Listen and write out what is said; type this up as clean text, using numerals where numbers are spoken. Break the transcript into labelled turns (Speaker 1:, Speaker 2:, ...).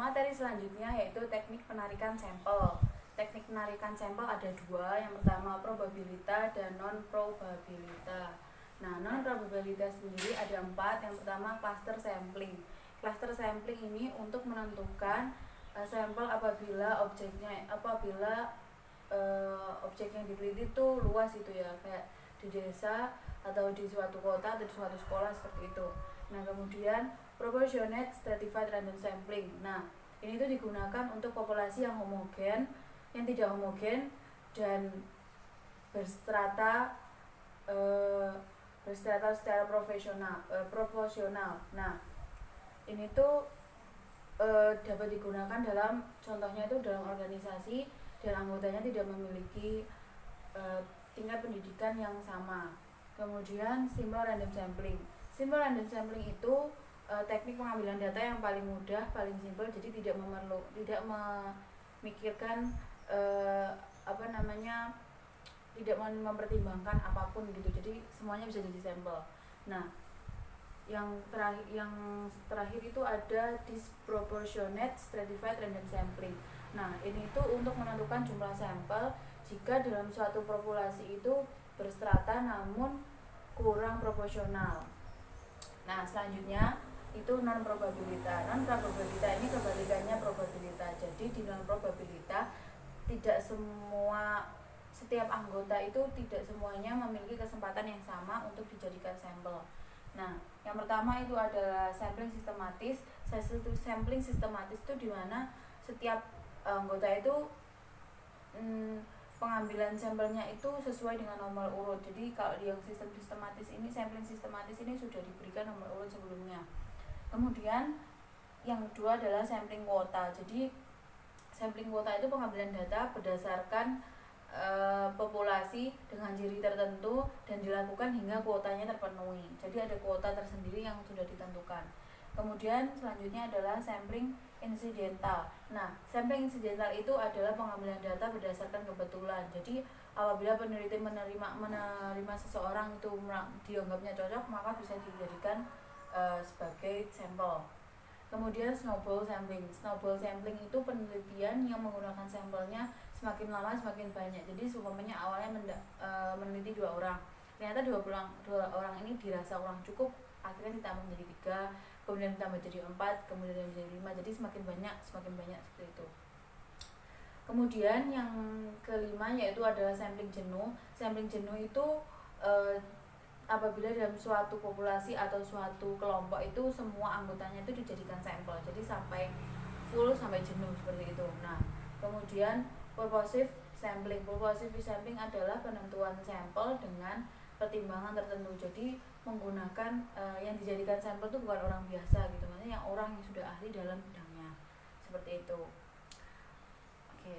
Speaker 1: materi selanjutnya yaitu teknik penarikan sampel. Teknik penarikan sampel ada dua, yang pertama probabilita dan non probabilita. Nah, non probabilita sendiri ada 4. Yang pertama cluster sampling. Cluster sampling ini untuk menentukan sampel apabila objek yang diteliti itu luas itu ya, kayak di desa atau di suatu kota atau di suatu sekolah seperti itu. Nah, kemudian proportionate stratified random sampling. Nah, ini tuh digunakan untuk populasi yang homogen, yang tidak homogen, dan berstrata secara proporsional. Nah, ini tuh dapat digunakan dalam, contohnya itu dalam organisasi dan anggotanya tidak memiliki tingkat pendidikan yang sama. Kemudian simple random sampling. Simple random sampling itu teknik pengambilan data yang paling mudah, paling simpel, jadi tidak memikirkan tidak mempertimbangkan apapun gitu. Jadi semuanya bisa jadi sampel. Nah, yang terakhir itu ada disproportionate stratified random sampling. Nah, ini itu untuk menentukan jumlah sampel jika dalam suatu populasi itu berstrata namun kurang proporsional. Nah, selanjutnya itu non probabilita. Non probabilita ini kebalikannya probabilita. Jadi di non probabilita setiap anggota itu tidak semuanya memiliki kesempatan yang sama untuk dijadikan sampel. Nah, yang pertama itu adalah sampling sistematis. Sampling sistematis itu di mana setiap anggota itu pengambilan sampelnya itu sesuai dengan nomor urut. Jadi kalau di yang sistem sistematis ini, sampling sistematis ini sudah diberikan nomor urut sebelumnya. Kemudian yang kedua adalah sampling kuota. Jadi sampling kuota itu pengambilan data berdasarkan populasi dengan ciri tertentu dan dilakukan hingga kuotanya terpenuhi. Jadi ada kuota tersendiri yang sudah ditentukan. Kemudian selanjutnya adalah sampling insidental. Nah, sampling insidental itu adalah pengambilan data berdasarkan kebetulan. Jadi apabila peneliti menerima seseorang itu dianggapnya cocok, maka bisa dijadikan sebagai sampel. Kemudian snowball sampling. Snowball sampling itu penelitian yang menggunakan sampelnya semakin lama semakin banyak. Jadi umpamanya awalnya meneliti 2 orang, ternyata dua orang ini dirasa kurang cukup, akhirnya ditambah menjadi 3, kemudian ditambah jadi 4, kemudian menjadi 5. Jadi semakin banyak seperti itu. Kemudian yang kelima yaitu adalah sampling jenuh. Sampling jenuh itu apabila dalam suatu populasi atau suatu kelompok itu semua anggotanya itu dijadikan sampel, jadi sampai full, sampai jenuh seperti itu. Nah, kemudian purposive sampling. Purposive sampling adalah penentuan sampel dengan pertimbangan tertentu. Jadi menggunakan yang dijadikan sampel itu bukan orang biasa gitu, maksudnya yang orang yang sudah ahli dalam bidangnya seperti itu. Oke.